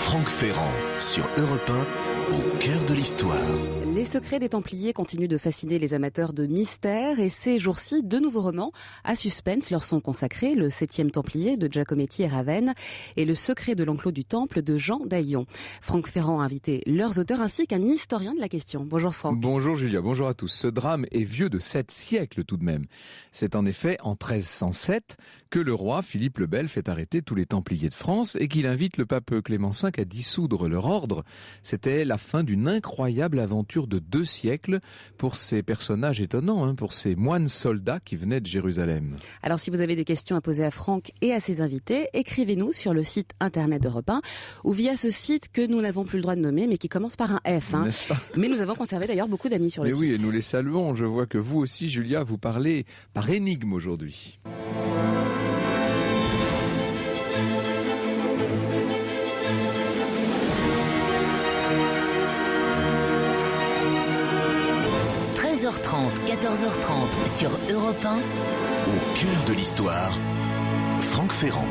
Franck Ferrand sur Europe 1, au cœur de l'histoire. Les secrets des Templiers continuent de fasciner les amateurs de mystère et ces jours-ci, deux nouveaux romans à suspense leur sont consacrés, le 7e Templier de Giacometti et Ravenne et le secret de l'enclos du Temple de Jean d'Aillon. Franck Ferrand a invité leurs auteurs ainsi qu'un historien de la question. Bonjour Franck. Bonjour Julia, bonjour à tous. Ce drame est vieux de 7 siècles tout de même. C'est en effet en 1307 que le roi Philippe le Bel fait arrêter tous les Templiers de France et qu'il invite le pape Clément V à dissoudre leur ordre. C'était la fin d'une incroyable aventure de 2 siècles pour ces personnages étonnants, pour ces moines soldats qui venaient de Jérusalem. Alors si vous avez des questions à poser à Franck et à ses invités, écrivez-nous sur le site internet d'Europe 1 ou via ce site que nous n'avons plus le droit de nommer mais qui commence par un F. N'est-ce pas ? Mais nous avons conservé d'ailleurs beaucoup d'amis sur le site. Mais oui, et nous les saluons. Je vois que vous aussi, Julia, vous parlez par énigme aujourd'hui. h 30 14h30 sur Europe 1. Au cœur de l'histoire, Franck Ferrand.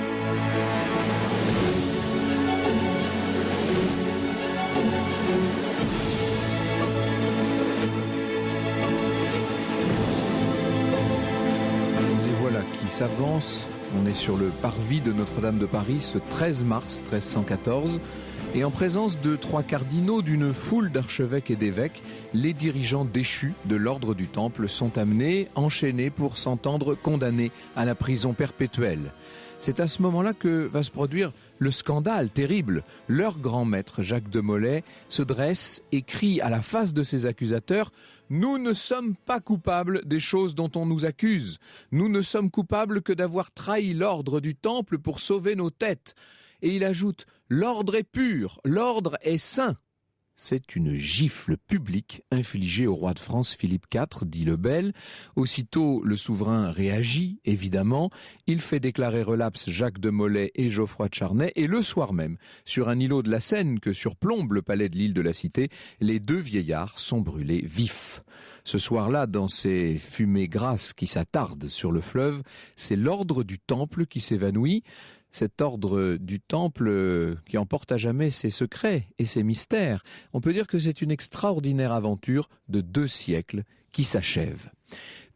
Les voilà qui s'avancent. On est sur le parvis de Notre-Dame de Paris ce 13 mars 1314. Et en présence de 3 cardinaux, d'une foule d'archevêques et d'évêques, les dirigeants déchus de l'ordre du Temple sont amenés, enchaînés pour s'entendre condamnés à la prison perpétuelle. C'est à ce moment-là que va se produire le scandale terrible. Leur grand maître, Jacques de Molay, se dresse et crie à la face de ses accusateurs « Nous ne sommes pas coupables des choses dont on nous accuse. Nous ne sommes coupables que d'avoir trahi l'ordre du Temple pour sauver nos têtes. » Et il ajoute « L'ordre est pur, l'ordre est saint ». C'est une gifle publique infligée au roi de France Philippe IV, dit le Bel. Aussitôt, le souverain réagit, évidemment. Il fait déclarer relapse Jacques de Molay et Geoffroy de Charnay. Et le soir même, sur un îlot de la Seine que surplombe le palais de l'île de la Cité, les 2 vieillards sont brûlés vifs. Ce soir-là, dans ces fumées grasses qui s'attardent sur le fleuve, c'est l'ordre du Temple qui s'évanouit. Cet ordre du Temple qui emporte à jamais ses secrets et ses mystères. On peut dire que c'est une extraordinaire aventure de 2 siècles qui s'achève.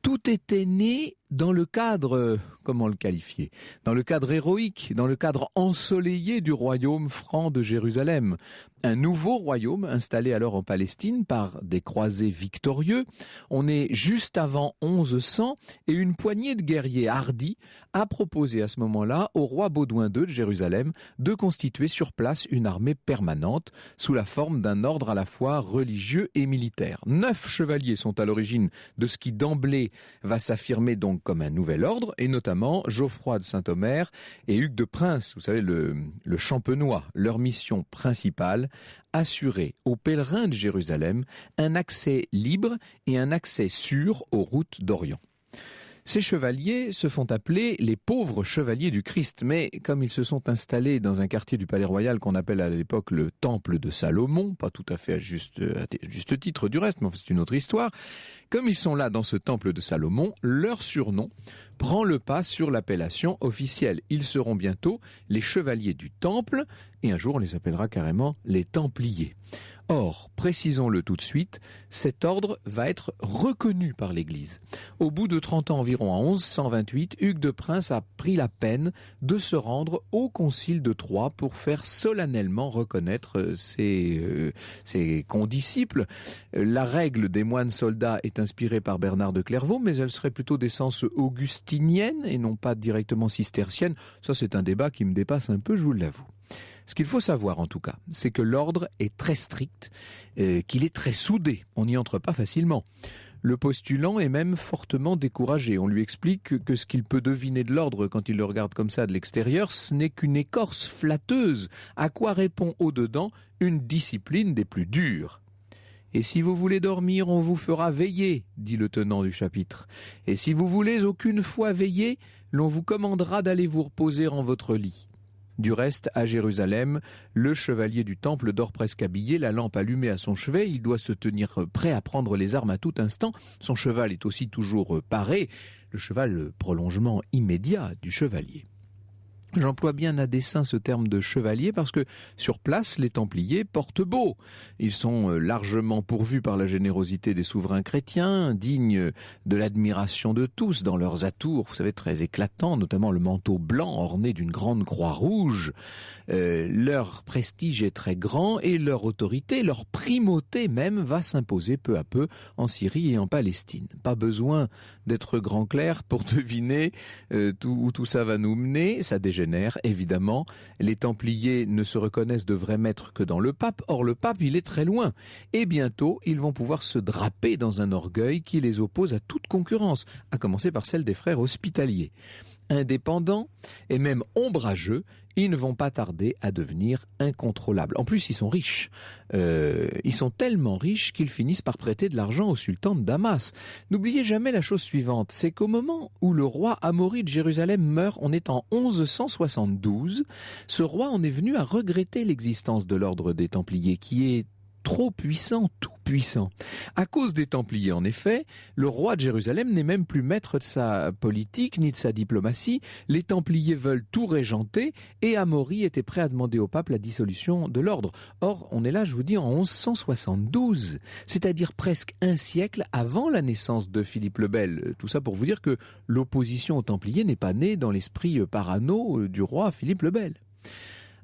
Tout était né dans le cadre, comment le qualifier ? Dans le cadre héroïque, dans le cadre ensoleillé du royaume franc de Jérusalem. Un nouveau royaume installé alors en Palestine par des croisés victorieux. On est juste avant 1100 et une poignée de guerriers hardis a proposé à ce moment-là au roi Baudouin II de Jérusalem de constituer sur place une armée permanente sous la forme d'un ordre à la fois religieux et militaire. 9 chevaliers sont à l'origine de ce qui d'emblée va s'affirmer donc comme un nouvel ordre, et notamment Geoffroy de Saint-Omer et Hugues de Prince, vous savez, le champenois. Leur mission principale, assurer aux pèlerins de Jérusalem un accès libre et un accès sûr aux routes d'Orient. Ces chevaliers se font appeler les pauvres chevaliers du Christ, mais comme ils se sont installés dans un quartier du Palais Royal qu'on appelle à l'époque le Temple de Salomon, pas tout à fait à juste titre du reste, mais c'est une autre histoire, comme ils sont là dans ce Temple de Salomon, leur surnom prend le pas sur l'appellation officielle. Ils seront bientôt les chevaliers du Temple, et un jour on les appellera carrément les Templiers. Or, précisons-le tout de suite, cet ordre va être reconnu par l'Église. Au bout de 30 ans environ, en 1128, Hugues de Prince a pris la peine de se rendre au Concile de Troyes pour faire solennellement reconnaître ses condisciples. La règle des moines soldats est inspirée par Bernard de Clairvaux, mais elle serait plutôt d'essence augustinienne et non pas directement cistercienne. Ça, c'est un débat qui me dépasse un peu, je vous l'avoue. Ce qu'il faut savoir en tout cas, c'est que l'ordre est très strict, qu'il est très soudé, on n'y entre pas facilement. Le postulant est même fortement découragé. On lui explique que ce qu'il peut deviner de l'ordre quand il le regarde comme ça de l'extérieur, ce n'est qu'une écorce flatteuse, à quoi répond au-dedans une discipline des plus dures. Et si vous voulez dormir, on vous fera veiller, dit le tenant du chapitre. Et si vous voulez aucune fois veiller, l'on vous commandera d'aller vous reposer en votre lit. Du reste, à Jérusalem, le chevalier du temple dort presque habillé, la lampe allumée à son chevet, il doit se tenir prêt à prendre les armes à tout instant. Son cheval est aussi toujours paré, le cheval, le prolongement immédiat du chevalier. J'emploie bien à dessein ce terme de chevalier parce que sur place, les Templiers portent beau. Ils sont largement pourvus par la générosité des souverains chrétiens, dignes de l'admiration de tous dans leurs atours, vous savez, très éclatants, notamment le manteau blanc orné d'une grande croix rouge. Leur prestige est très grand et leur autorité, leur primauté même, va s'imposer peu à peu en Syrie et en Palestine. Pas besoin d'être grand clerc pour deviner où tout ça va nous mener. Ça dégénère, évidemment. Les Templiers ne se reconnaissent de vrais maîtres que dans le pape. Or, le pape, il est très loin. Et bientôt, ils vont pouvoir se draper dans un orgueil qui les oppose à toute concurrence, à commencer par celle des frères hospitaliers. Indépendants et même ombrageux, ils ne vont pas tarder à devenir incontrôlables. En plus, ils sont riches. Ils sont tellement riches qu'ils finissent par prêter de l'argent au sultan de Damas. N'oubliez jamais la chose suivante, c'est qu'au moment où le roi Amaury de Jérusalem meurt, on est en 1172, ce roi en est venu à regretter l'existence de l'ordre des Templiers, qui est trop puissant, tout puissant. À cause des Templiers, en effet, le roi de Jérusalem n'est même plus maître de sa politique ni de sa diplomatie. Les Templiers veulent tout régenter et Amaury était prêt à demander au pape la dissolution de l'ordre. Or, on est là, je vous dis, en 1172, c'est-à-dire presque un siècle avant la naissance de Philippe le Bel. Tout ça pour vous dire que l'opposition aux Templiers n'est pas née dans l'esprit parano du roi Philippe le Bel.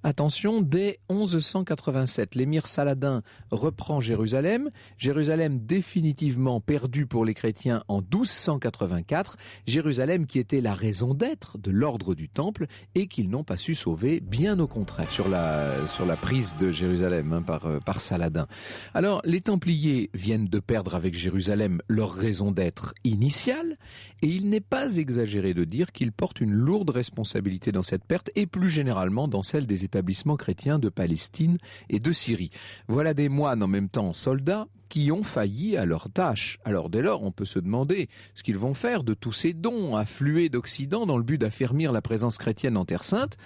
Attention, dès 1187, l'émir Saladin reprend Jérusalem. Jérusalem définitivement perdue pour les chrétiens en 1284. Jérusalem qui était la raison d'être de l'ordre du Temple et qu'ils n'ont pas su sauver, bien au contraire, sur la prise de Jérusalem par Saladin. Alors, les Templiers viennent de perdre avec Jérusalem leur raison d'être initiale et il n'est pas exagéré de dire qu'ils portent une lourde responsabilité dans cette perte et plus généralement dans celle des établissements chrétiens de Palestine et de Syrie. Voilà des moines en même temps soldats qui ont failli à leur tâche. Alors dès lors, on peut se demander ce qu'ils vont faire de tous ces dons afflués d'Occident dans le but d'affermir la présence chrétienne en Terre Sainte.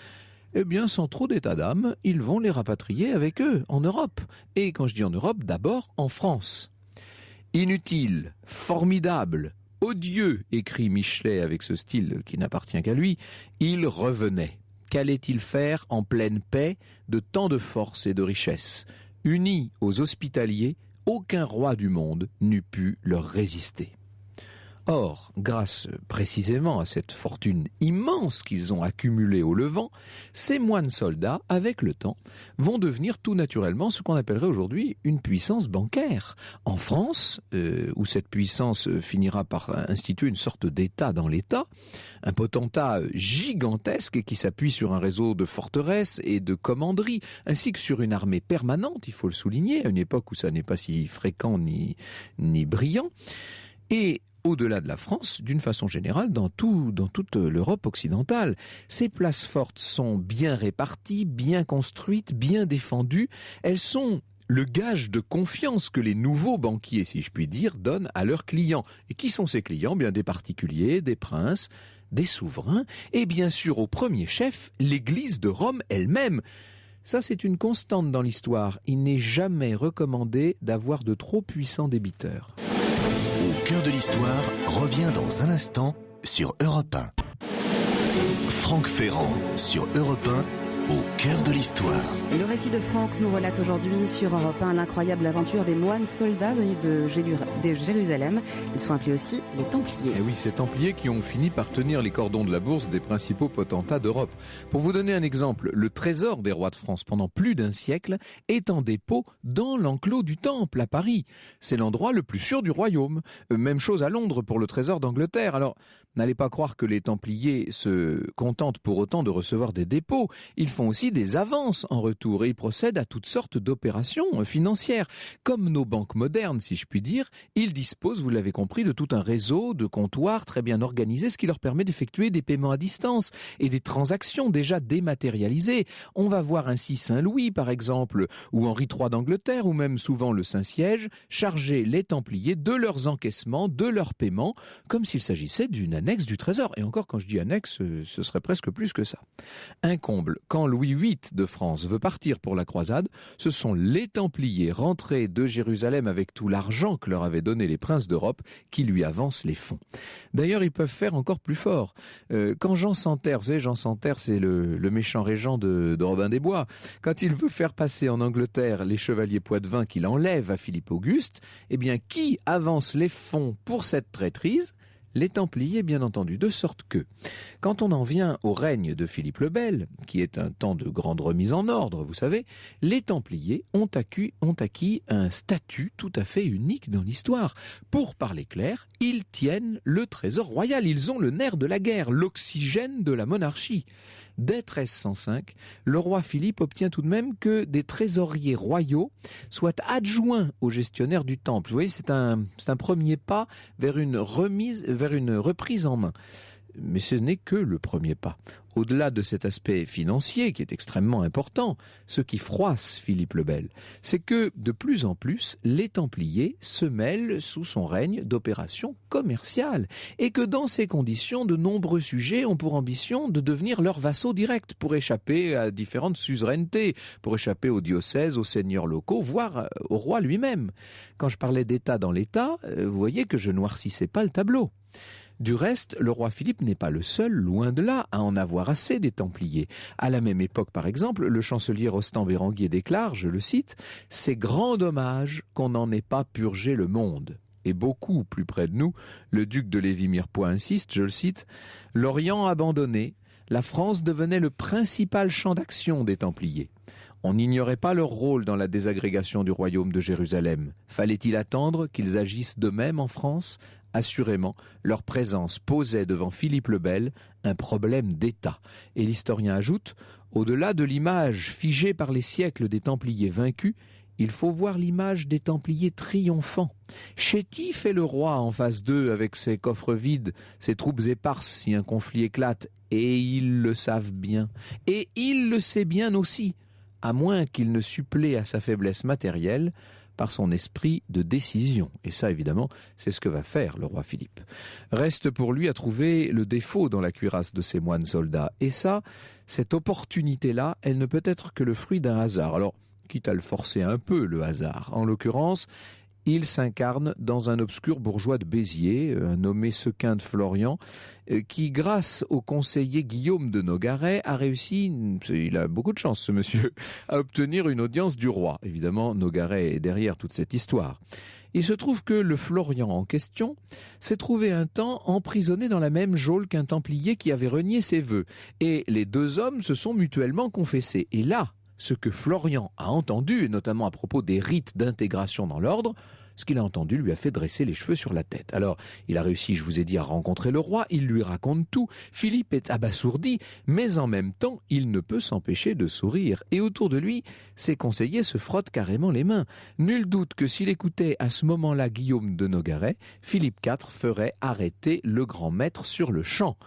Eh bien, sans trop d'état d'âme, ils vont les rapatrier avec eux en Europe. Et quand je dis en Europe, d'abord en France. Inutile, formidable, odieux, écrit Michelet avec ce style qui n'appartient qu'à lui, il revenait. Qu'allait-il faire en pleine paix de tant de force et de richesse? Unis aux hospitaliers, aucun roi du monde n'eût pu leur résister. Or, grâce précisément à cette fortune immense qu'ils ont accumulée au Levant, ces moines soldats, avec le temps, vont devenir tout naturellement ce qu'on appellerait aujourd'hui une puissance bancaire. En France, où cette puissance finira par instituer une sorte d'État dans l'État, un potentat gigantesque qui s'appuie sur un réseau de forteresses et de commanderies, ainsi que sur une armée permanente, il faut le souligner, à une époque où ça n'est pas si fréquent ni brillant, et au-delà de la France, d'une façon générale, dans toute l'Europe occidentale. Ces places fortes sont bien réparties, bien construites, bien défendues. Elles sont le gage de confiance que les nouveaux banquiers, si je puis dire, donnent à leurs clients. Et qui sont ces clients? Bien des particuliers, des princes, des souverains, et bien sûr, au premier chef, l'Église de Rome elle-même. Ça, c'est une constante dans l'histoire. Il n'est jamais recommandé d'avoir de trop puissants débiteurs. Au cœur de l'histoire revient dans un instant sur Europe 1. Franck Ferrand sur Europe 1, au cœur de l'histoire. Et le récit de Franck nous relate aujourd'hui sur Europe 1 l'incroyable aventure des moines soldats venus de Jérusalem. Ils sont appelés aussi les Templiers. Et oui, ces Templiers qui ont fini par tenir les cordons de la bourse des principaux potentats d'Europe. Pour vous donner un exemple, le trésor des rois de France pendant plus d'un siècle est en dépôt dans l'enclos du Temple à Paris. C'est l'endroit le plus sûr du royaume. Même chose à Londres pour le trésor d'Angleterre. Alors, n'allez pas croire que les Templiers se contentent pour autant de recevoir des dépôts. Ils font aussi des avances en retour et ils procèdent à toutes sortes d'opérations financières. Comme nos banques modernes, si je puis dire, ils disposent, vous l'avez compris, de tout un réseau de comptoirs très bien organisés, ce qui leur permet d'effectuer des paiements à distance et des transactions déjà dématérialisées. On va voir ainsi Saint-Louis, par exemple, ou Henri III d'Angleterre, ou même souvent le Saint-Siège, charger les Templiers de leurs encaissements, de leurs paiements, comme s'il s'agissait d'une annexe du trésor. Et encore, quand je dis annexe, ce serait presque plus que ça. Un comble, quand Louis VIII de France veut partir pour la croisade, ce sont les Templiers rentrés de Jérusalem avec tout l'argent que leur avaient donné les princes d'Europe qui lui avancent les fonds. D'ailleurs, ils peuvent faire encore plus fort. Quand Jean Santerre, vous savez, Jean Santerre, c'est le méchant régent de Robin des Bois, quand il veut faire passer en Angleterre les chevaliers poitevins qu'il enlève à Philippe Auguste, eh bien, qui avance les fonds pour cette traîtrise ? Les Templiers, bien entendu, de sorte que, quand on en vient au règne de Philippe le Bel, qui est un temps de grande remise en ordre, vous savez, les Templiers ont acquis un statut tout à fait unique dans l'histoire. Pour parler clair, ils tiennent le trésor royal, ils ont le nerf de la guerre, l'oxygène de la monarchie. Dès 1305, le roi Philippe obtient tout de même que des trésoriers royaux soient adjoints aux gestionnaires du temple. Vous voyez, c'est un premier pas vers une reprise en main. Mais ce n'est que le premier pas. Au-delà de cet aspect financier qui est extrêmement important, ce qui froisse Philippe le Bel, c'est que de plus en plus, les Templiers se mêlent sous son règne d'opérations commerciales et que dans ces conditions, de nombreux sujets ont pour ambition de devenir leurs vassaux directs pour échapper à différentes suzerainetés, pour échapper aux diocèses, aux seigneurs locaux, voire au roi lui-même. Quand je parlais d'État dans l'État, vous voyez que je noircissais pas le tableau. Du reste, le roi Philippe n'est pas le seul, loin de là, à en avoir assez des Templiers. À la même époque, par exemple, le chancelier Rostand Béranguier déclare, je le cite, « C'est grand dommage qu'on n'en ait pas purgé le monde ». Et beaucoup plus près de nous, le duc de Lévis-Mirepoix insiste, je le cite, « L'Orient abandonné, la France devenait le principal champ d'action des Templiers. On n'ignorait pas leur rôle dans la désagrégation du royaume de Jérusalem. Fallait-il attendre qu'ils agissent de même en France ? Assurément, leur présence posait devant Philippe le Bel un problème d'État. » Et l'historien ajoute, au-delà de l'image figée par les siècles des Templiers vaincus, il faut voir l'image des Templiers triomphants. Chétif est le roi en face d'eux avec ses coffres vides, ses troupes éparses si un conflit éclate, et ils le savent bien. Et il le sait bien aussi, à moins qu'il ne supplée à sa faiblesse matérielle, par son esprit de décision. Et ça, évidemment, c'est ce que va faire le roi Philippe. Reste pour lui à trouver le défaut dans la cuirasse de ses moines soldats. Et ça, cette opportunité-là, elle ne peut être que le fruit d'un hasard. Alors, quitte à le forcer un peu, le hasard. En l'occurrence, il s'incarne dans un obscur bourgeois de Béziers, nommé Sequin de Florian, qui, grâce au conseiller Guillaume de Nogaret, a réussi, il a beaucoup de chance ce monsieur, à obtenir une audience du roi. Évidemment, Nogaret est derrière toute cette histoire. Il se trouve que le Florian en question s'est trouvé un temps emprisonné dans la même geôle qu'un Templier qui avait renié ses vœux. Et les deux hommes se sont mutuellement confessés. Et là, ce que Florian a entendu, et notamment à propos des rites d'intégration dans l'ordre, ce qu'il a entendu lui a fait dresser les cheveux sur la tête. Alors, il a réussi, je vous ai dit, à rencontrer le roi, il lui raconte tout. Philippe est abasourdi, mais en même temps, il ne peut s'empêcher de sourire. Et autour de lui, ses conseillers se frottent carrément les mains. Nul doute que s'il écoutait à ce moment-là Guillaume de Nogaret, Philippe IV ferait arrêter le grand maître sur le champ.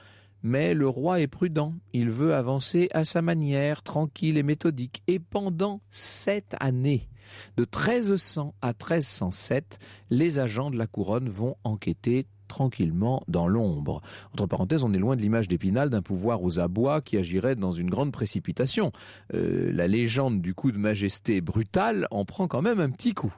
Mais le roi est prudent, il veut avancer à sa manière, tranquille et méthodique. Et pendant 7 années, de 1300 à 1307, les agents de la couronne vont enquêter tranquillement dans l'ombre. Entre parenthèses, on est loin de l'image d'Épinal d'un pouvoir aux abois qui agirait dans une grande précipitation. La légende du coup de majesté brutale en prend quand même un petit coup.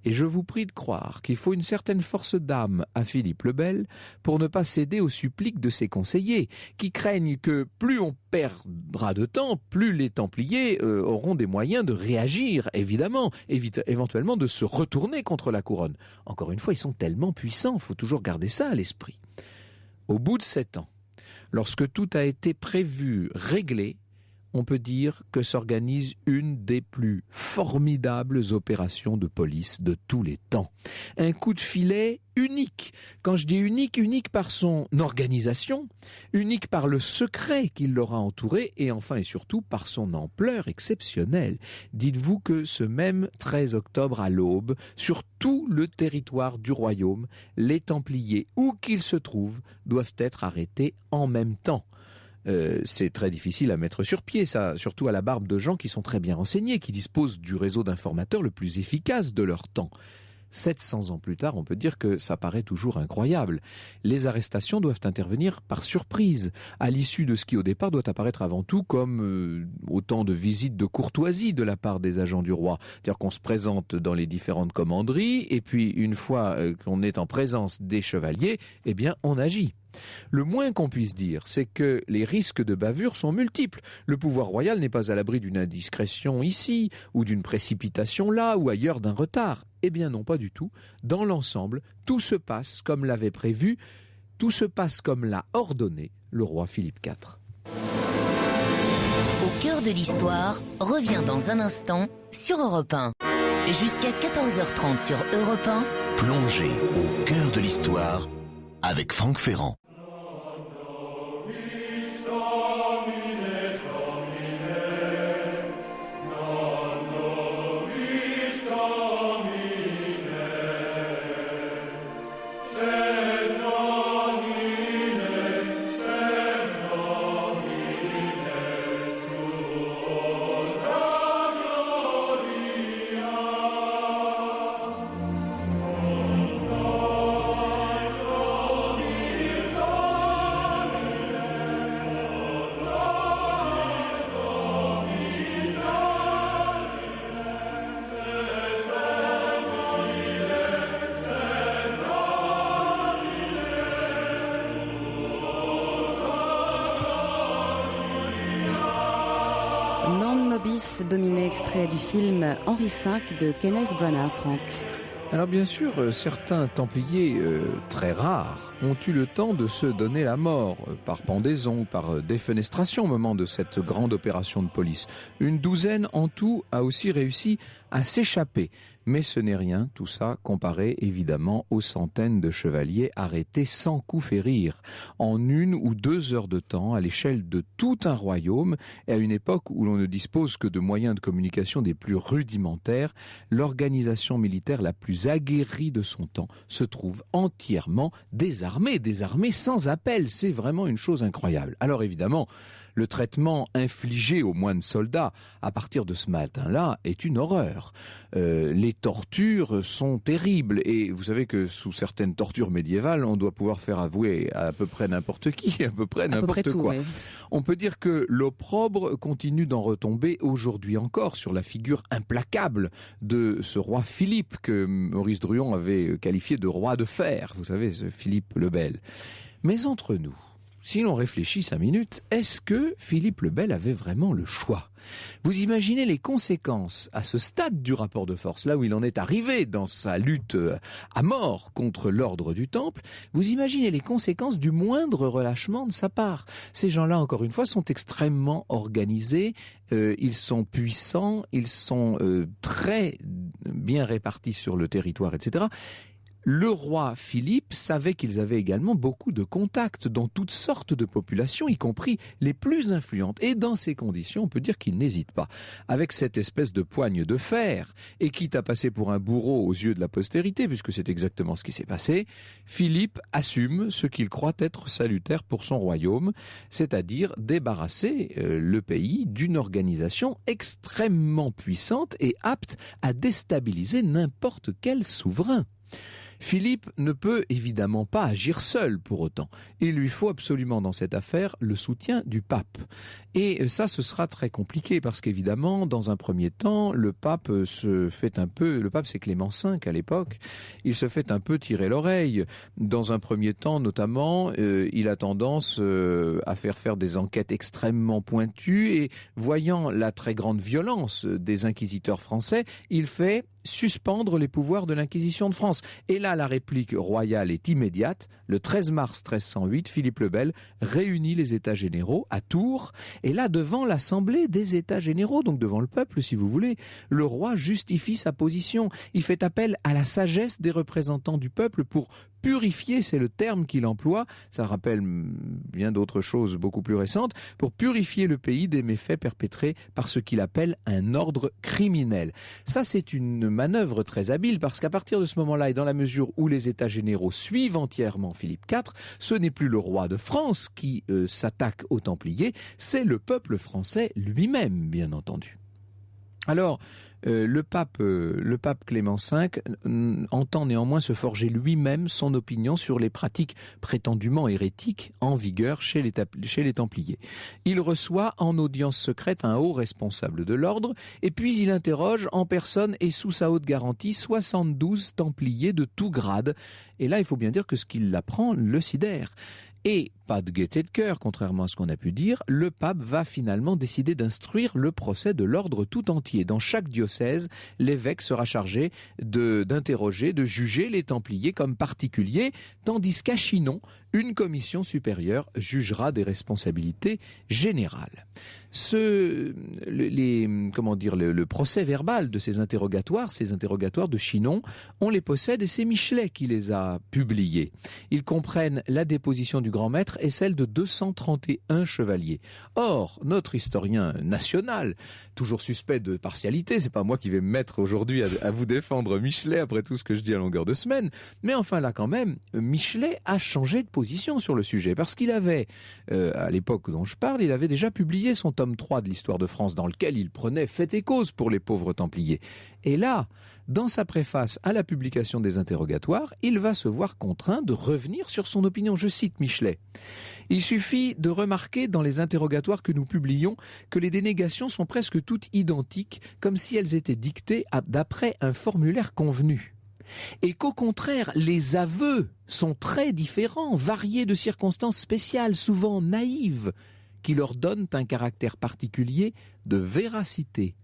Et je vous prie de croire qu'il faut une certaine force d'âme à Philippe le Bel pour ne pas céder aux suppliques de ses conseillers, qui craignent que plus on perdra de temps, plus les Templiers auront des moyens de réagir, évidemment, éventuellement de se retourner contre la couronne. Encore une fois, ils sont tellement puissants, il faut toujours garder ça à l'esprit. Au bout de 7 ans, lorsque tout a été prévu, réglé, on peut dire que s'organise une des plus formidables opérations de police de tous les temps. Un coup de filet unique. Quand je dis unique, unique par son organisation, unique par le secret qui l'aura entouré et enfin et surtout par son ampleur exceptionnelle. Dites-vous que ce même 13 octobre à l'aube, sur tout le territoire du royaume, les Templiers, où qu'ils se trouvent, doivent être arrêtés en même temps. C'est très difficile à mettre sur pied, ça, surtout à la barbe de gens qui sont très bien renseignés, qui disposent du réseau d'informateurs le plus efficace de leur temps. 700 ans plus tard, on peut dire que ça paraît toujours incroyable. Les arrestations doivent intervenir par surprise, à l'issue de ce qui au départ doit apparaître avant tout comme autant de visites de courtoisie de la part des agents du roi. C'est-à-dire qu'on se présente dans les différentes commanderies et puis une fois qu'on est en présence des chevaliers, eh bien on agit. Le moins qu'on puisse dire, c'est que les risques de bavure sont multiples. Le pouvoir royal n'est pas à l'abri d'une indiscrétion ici, ou d'une précipitation là, ou ailleurs d'un retard. Eh bien non, pas du tout. Dans l'ensemble, tout se passe comme l'avait prévu, tout se passe comme l'a ordonné le roi Philippe IV. Au cœur de l'histoire revient dans un instant sur Europe 1. Jusqu'à 14h30 sur Europe 1. Plongez au cœur de l'histoire avec Franck Ferrand. Dominé, extrait du film Henri V de Kenneth Branagh, Franck. Alors bien sûr, certains Templiers très rares ont eu le temps de se donner la mort par pendaison ou par défenestration au moment de cette grande opération de police. Une douzaine en tout a aussi réussi à s'échapper. Mais ce n'est rien, tout ça, comparé évidemment aux centaines de chevaliers arrêtés sans coup férir, en 1 ou 2 heures de temps, à l'échelle de tout un royaume, et à une époque où l'on ne dispose que de moyens de communication des plus rudimentaires, l'organisation militaire la plus aguerrie de son temps se trouve entièrement désarmée sans appel. C'est vraiment une chose incroyable. Alors évidemment, le traitement infligé aux moines soldats à partir de ce matin-là est une horreur. Les tortures sont terribles et vous savez que sous certaines tortures médiévales, on doit pouvoir faire avouer à peu près n'importe qui, à peu près n'importe quoi. Oui. On peut dire que l'opprobre continue d'en retomber aujourd'hui encore sur la figure implacable de ce roi Philippe que Maurice Druon avait qualifié de roi de fer, vous savez, ce Philippe le Bel. Mais entre nous, si l'on réfléchit 5 minutes, est-ce que Philippe le Bel avait vraiment le choix ? Vous imaginez les conséquences à ce stade du rapport de force, là où il en est arrivé dans sa lutte à mort contre l'ordre du Temple, vous imaginez les conséquences du moindre relâchement de sa part. Ces gens-là, encore une fois, sont extrêmement organisés, ils sont puissants, ils sont très bien répartis sur le territoire, etc. Le roi Philippe savait qu'ils avaient également beaucoup de contacts dans toutes sortes de populations, y compris les plus influentes. Et dans ces conditions, on peut dire qu'il n'hésite pas. Avec cette espèce de poigne de fer, et quitte à passer pour un bourreau aux yeux de la postérité, puisque c'est exactement ce qui s'est passé, Philippe assume ce qu'il croit être salutaire pour son royaume, c'est-à-dire débarrasser le pays d'une organisation extrêmement puissante et apte à déstabiliser n'importe quel souverain. Philippe ne peut évidemment pas agir seul pour autant. Il lui faut absolument dans cette affaire le soutien du pape. Et ça, ce sera très compliqué parce qu'évidemment, dans un premier temps, le pape c'est Clément V à l'époque, il se fait un peu tirer l'oreille. Dans un premier temps, notamment, il a tendance à faire des enquêtes extrêmement pointues et voyant la très grande violence des inquisiteurs français, il fait suspendre les pouvoirs de l'Inquisition de France. Et là, la réplique royale est immédiate. Le 13 mars 1308, Philippe le Bel réunit les États généraux à Tours. Et là, devant l'Assemblée des États généraux, donc devant le peuple, si vous voulez, le roi justifie sa position. Il fait appel à la sagesse des représentants du peuple pour purifier, c'est le terme qu'il emploie, ça rappelle bien d'autres choses beaucoup plus récentes, pour purifier le pays des méfaits perpétrés par ce qu'il appelle un ordre criminel. Ça, c'est une manœuvre très habile parce qu'à partir de ce moment-là et dans la mesure où les États généraux suivent entièrement Philippe IV, ce n'est plus le roi de France qui s'attaque aux Templiers, c'est le peuple français lui-même, bien entendu. Alors, le pape Clément V entend néanmoins se forger lui-même son opinion sur les pratiques prétendument hérétiques en vigueur chez les Templiers. Il reçoit en audience secrète un haut responsable de l'ordre et puis il interroge en personne et sous sa haute garantie 72 Templiers de tout grade. Et là, il faut bien dire que ce qu'il apprend le sidère. Et pas de gaieté de cœur, contrairement à ce qu'on a pu dire, le pape va finalement décider d'instruire le procès de l'ordre tout entier. Dans chaque diocèse, l'évêque sera chargé d'interroger, de juger les Templiers comme particuliers, tandis qu'à Chinon, une commission supérieure jugera des responsabilités générales. Le procès verbal de ces interrogatoires de Chinon, on les possède et c'est Michelet qui les a publiés. Ils comprennent la déposition du grand maître et celle de 231 chevaliers. Or, notre historien national, toujours suspect de partialité, c'est pas moi qui vais me mettre aujourd'hui à vous défendre Michelet après tout ce que je dis à longueur de semaine, mais enfin là quand même, Michelet a changé de position sur le sujet, parce qu'il avait, à l'époque dont je parle, il avait déjà publié son tome 3 de l'histoire de France, dans lequel il prenait fait et cause pour les pauvres Templiers. Et là, dans sa préface à la publication des interrogatoires, il va se voir contraint de revenir sur son opinion. Je cite Michelet. « Il suffit de remarquer dans les interrogatoires que nous publions que les dénégations sont presque toutes identiques, comme si elles étaient dictées d'après un formulaire convenu. Et qu'au contraire, les aveux sont très différents, variés de circonstances spéciales, souvent naïves, qui leur donnent un caractère particulier de véracité.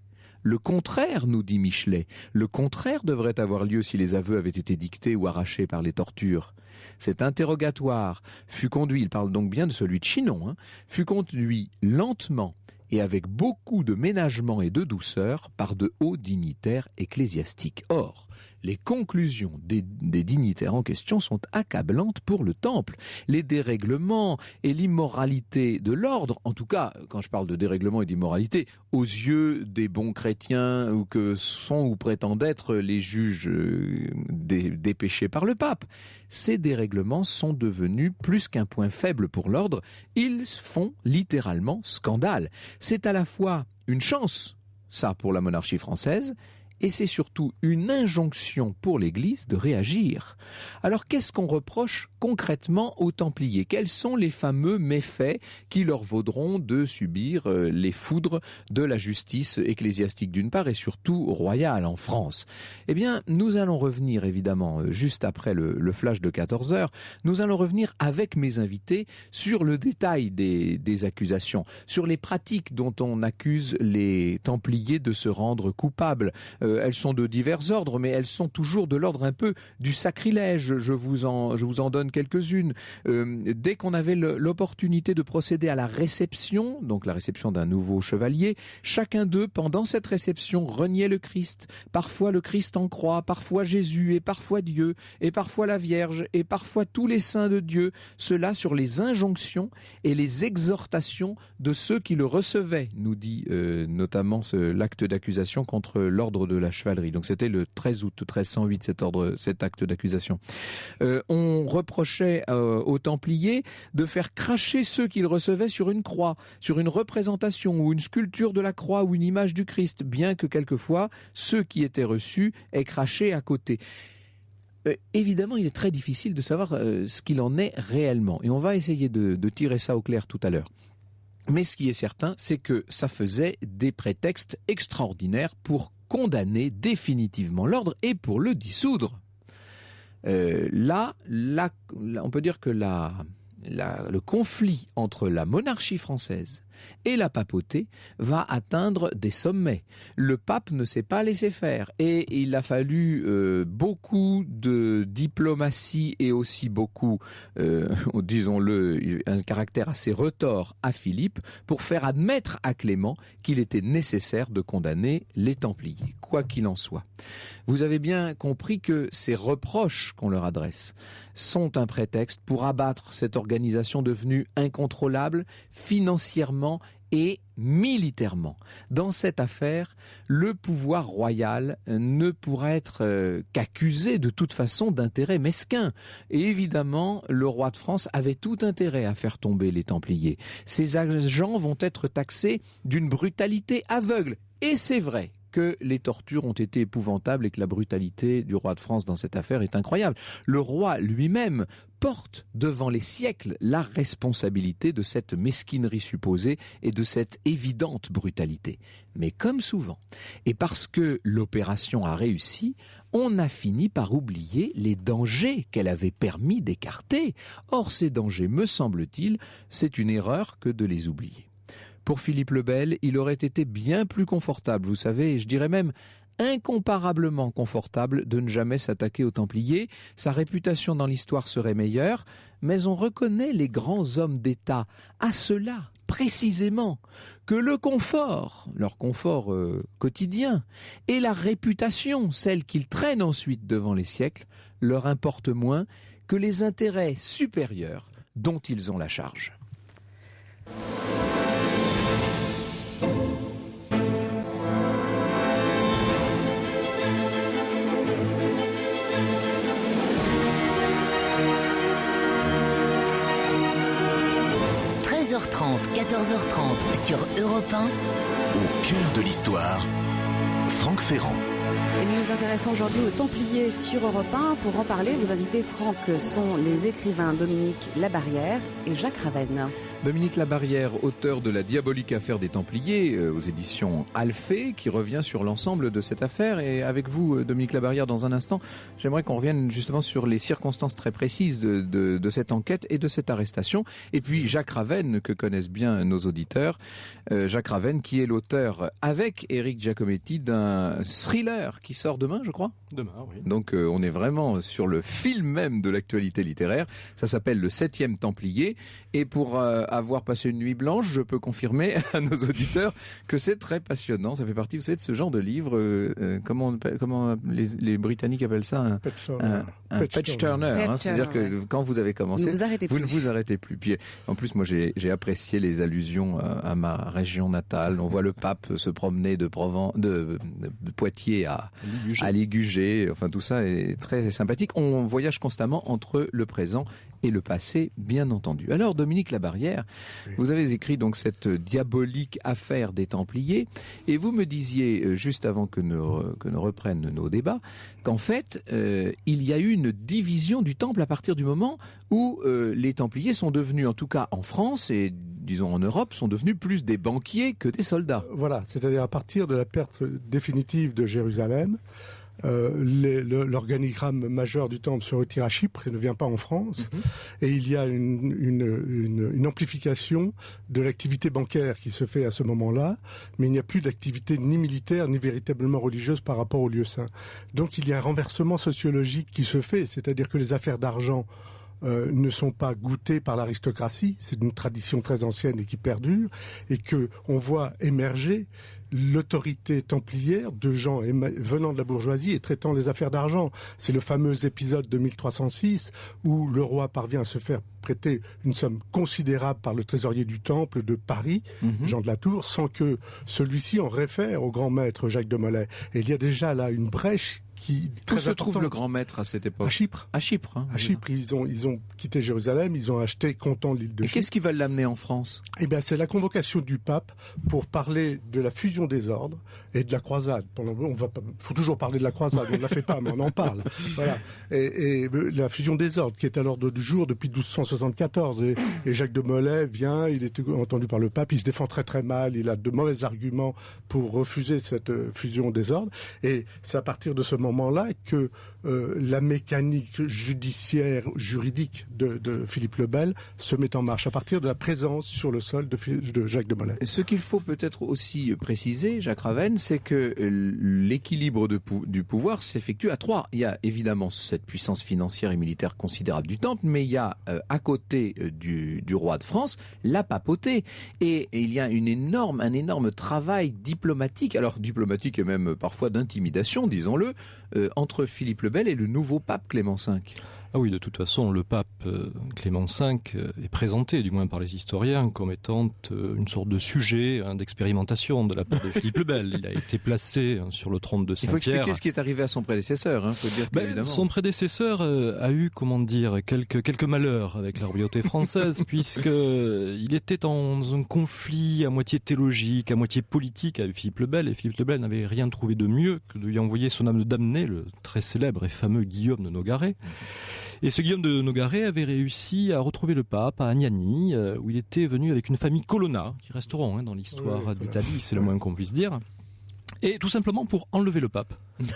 Le contraire, nous dit Michelet, le contraire devrait avoir lieu si les aveux avaient été dictés ou arrachés par les tortures. Cet interrogatoire fut conduit, il parle donc bien de celui de Chinon, fut conduit lentement et avec beaucoup de ménagement et de douceur par de hauts dignitaires ecclésiastiques. Or, les conclusions des dignitaires en question sont accablantes pour le Temple. Les dérèglements et l'immoralité de l'ordre, en tout cas, quand je parle de dérèglement et d'immoralité, aux yeux des bons chrétiens ou que sont ou prétendent être les juges dépêchés par le pape, ces dérèglements sont devenus plus qu'un point faible pour l'ordre. Ils font littéralement scandale. C'est à la fois une chance, ça, pour la monarchie française, et c'est surtout une injonction pour l'Église de réagir. Alors qu'est-ce qu'on reproche concrètement aux Templiers? Quels sont les fameux méfaits qui leur vaudront de subir les foudres de la justice ecclésiastique d'une part et surtout royale en France? Eh bien, nous allons revenir évidemment juste après le flash de 14h, nous allons revenir avec mes invités sur le détail des accusations, sur les pratiques dont on accuse les Templiers de se rendre coupables. Elles sont de divers ordres, mais elles sont toujours de l'ordre un peu du sacrilège. Je vous en donne quelques-unes. Dès qu'on avait l'opportunité de procéder à la réception, donc la réception d'un nouveau chevalier, chacun d'eux, pendant cette réception, reniait le Christ. Parfois le Christ en croix, parfois Jésus, et parfois Dieu, et parfois la Vierge, et parfois tous les saints de Dieu. Cela sur les injonctions et les exhortations de ceux qui le recevaient, nous dit notamment l'acte d'accusation contre l'ordre de la chevalerie. Donc c'était le 13 août 1308 cet acte d'accusation. On reprochait aux Templiers de faire cracher ceux qu'ils recevaient sur une croix, sur une représentation ou une sculpture de la croix ou une image du Christ, bien que quelquefois ceux qui étaient reçus aient craché à côté. Évidemment, il est très difficile de savoir ce qu'il en est réellement, et on va essayer de tirer ça au clair tout à l'heure. Mais ce qui est certain, c'est que ça faisait des prétextes extraordinaires pour condamner définitivement l'ordre et pour le dissoudre. Là, on peut dire que le conflit entre la monarchie française et la papauté va atteindre des sommets. Le pape ne s'est pas laissé faire et il a fallu beaucoup de diplomatie et aussi beaucoup, disons-le, un caractère assez retors à Philippe pour faire admettre à Clément qu'il était nécessaire de condamner les Templiers, quoi qu'il en soit. Vous avez bien compris que ces reproches qu'on leur adresse sont un prétexte pour abattre cette organisation devenue incontrôlable financièrement et militairement. Dans cette affaire, le pouvoir royal ne pourra être qu'accusé de toute façon d'intérêt mesquin. Et évidemment, le roi de France avait tout intérêt à faire tomber les Templiers. Ses agents vont être taxés d'une brutalité aveugle. Et c'est vrai que les tortures ont été épouvantables et que la brutalité du roi de France dans cette affaire est incroyable. Le roi lui-même porte devant les siècles la responsabilité de cette mesquinerie supposée et de cette évidente brutalité. Mais comme souvent, et parce que l'opération a réussi, on a fini par oublier les dangers qu'elle avait permis d'écarter. Or, ces dangers, me semble-t-il, c'est une erreur que de les oublier. Pour Philippe le Bel, il aurait été bien plus confortable, vous savez, et je dirais même incomparablement confortable de ne jamais s'attaquer aux Templiers. Sa réputation dans l'histoire serait meilleure, mais on reconnaît les grands hommes d'État à cela, précisément, que le confort, leur confort quotidien, et la réputation, celle qu'ils traînent ensuite devant les siècles, leur importe moins que les intérêts supérieurs dont ils ont la charge. h 14h30 sur Europe 1. Au cœur de l'histoire, Franck Ferrand. Et nous nous intéressons aujourd'hui aux Templiers sur Europe 1. Pour en parler, vos invités, Franck, sont les écrivains Dominique Labarrière et Jacques Ravenne. Dominique Labarrière, auteur de La diabolique affaire des Templiers, aux éditions Alphée, qui revient sur l'ensemble de cette affaire. Et avec vous, Dominique Labarrière, dans un instant, j'aimerais qu'on revienne justement sur les circonstances très précises de cette enquête et de cette arrestation. Et puis Jacques Ravenne, que connaissent bien nos auditeurs. Jacques Ravenne, qui est l'auteur, avec Éric Giacometti, d'un thriller qui sort demain, je crois. Demain, oui. Donc on est vraiment sur le fil même de l'actualité littéraire. Ça s'appelle Le 7e Templier. Et pour avoir passé une nuit blanche, je peux confirmer à nos auditeurs que c'est très passionnant. Ça fait partie, vous savez, de ce genre de livre, comment les Britanniques appellent ça un page turner. C'est-à-dire que quand vous avez commencé, vous ne vous arrêtez plus. Puis, en plus, moi, j'ai apprécié les allusions à ma région natale. On voit le pape se promener de Poitiers à Ligugé. Enfin, tout ça est très sympathique. On voyage constamment entre le présent et le passé, bien entendu. Alors, Dominique Labarrière, vous avez écrit donc cette diabolique affaire des Templiers, et vous me disiez, juste avant que ne reprennent nos débats, qu'en fait, il y a eu une division du Temple à partir du moment où les Templiers sont devenus, en tout cas en France et disons en Europe, sont devenus plus des banquiers que des soldats. Voilà, c'est-à-dire à partir de la perte définitive de Jérusalem, l'organigramme majeur du temple se retire à Chypre et ne vient pas en France. Et il y a une amplification de l'activité bancaire qui se fait à ce moment-là, mais il n'y a plus d'activité ni militaire ni véritablement religieuse par rapport au lieu saint. Donc il y a un renversement sociologique qui se fait, c'est-à-dire que les affaires d'argent ne sont pas goûtées par l'aristocratie, c'est une tradition très ancienne et qui perdure, et que on voit émerger l'autorité templière de gens venant de la bourgeoisie et traitant les affaires d'argent. C'est le fameux épisode de 1306 où le roi parvient à se faire prêter une somme considérable par le trésorier du Temple de Paris, Jean de la Tour, sans que celui-ci en réfère au grand maître Jacques de Molay. Et il y a déjà là une brèche qui Où se trouve le grand maître à cette époque ? À Chypre. À Chypre. À Chypre, ils ont quitté Jérusalem, ils ont acheté comptant l'île de Chypre. Et qu'est-ce qui va l'amener en France ? Eh bien, c'est la convocation du pape pour parler de la fusion des ordres et de la croisade. Faut toujours parler de la croisade, on ne la fait pas, mais on en parle. Voilà. Et la fusion des ordres, qui est à l'ordre du jour depuis 1274. Et Jacques de Molay vient, il est entendu par le pape, il se défend très très mal, il a de mauvais arguments pour refuser cette fusion des ordres. Et c'est à partir de ce moment-là que la mécanique juridique de Philippe le Bel se met en marche, à partir de la présence sur le sol de Jacques de Molay. Ce qu'il faut peut-être aussi préciser, Jacques Ravenne, c'est que l'équilibre du pouvoir s'effectue à trois. Il y a évidemment cette puissance financière et militaire considérable du Temple, mais il y a à côté du roi de France la papauté. Et il y a un énorme travail diplomatique, alors diplomatique et même parfois d'intimidation, disons-le, entre Philippe le Bel et le nouveau pape Clément V. Ah oui, de toute façon, le pape Clément V est présenté, du moins par les historiens, comme étant une sorte de sujet d'expérimentation de la part de Philippe le Bel. Il a été placé sur le trône de Saint-Pierre. Il faut expliquer ce qui est arrivé à son prédécesseur, faut dire évidemment. Son prédécesseur a eu, quelques malheurs avec la royauté française, puisqu'il était dans un conflit à moitié théologique, à moitié politique avec Philippe le Bel, et Philippe le Bel n'avait rien trouvé de mieux que de lui envoyer son âme damnée, le très célèbre et fameux Guillaume de Nogaret. Et ce Guillaume de Nogaret avait réussi à retrouver le pape à Agnani, où il était venu avec une famille Colonna, qui resteront dans l'histoire d'Italie, c'est le moins qu'on puisse dire. Et tout simplement pour enlever le pape,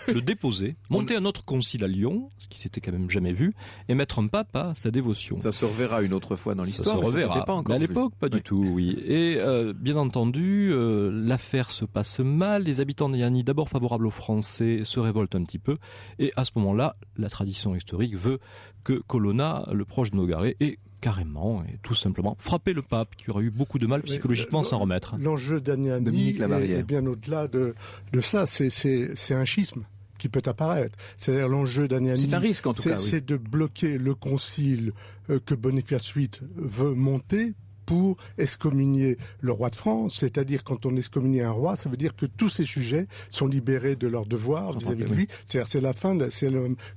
le déposer, monter un autre concile à Lyon, ce qui s'était quand même jamais vu, et mettre un pape à sa dévotion. Ça se reverra une autre fois dans l'histoire. Ça se reverra, pas encore mais à l'époque pas du tout, oui. Et bien entendu, l'affaire se passe mal, les habitants d'Agnani, d'abord favorables aux Français, se révoltent un petit peu, et à ce moment-là, la tradition historique veut que Colonna, le proche de Nogaret, ait carrément et tout simplement frapper le pape, qui aura eu beaucoup de mal psychologiquement à s'en remettre. L'enjeu d'Agnani est bien au-delà de ça, c'est un schisme qui peut apparaître. C'est-à-dire l'enjeu d'Agnani, c'est un risque en tout cas, c'est de bloquer le concile que Boniface VIII veut monter pour excommunier le roi de France, c'est-à-dire quand on excommunie un roi, ça veut dire que tous ses sujets sont libérés de leurs devoirs vis-à-vis de lui. C'est-à-dire c'est la fin,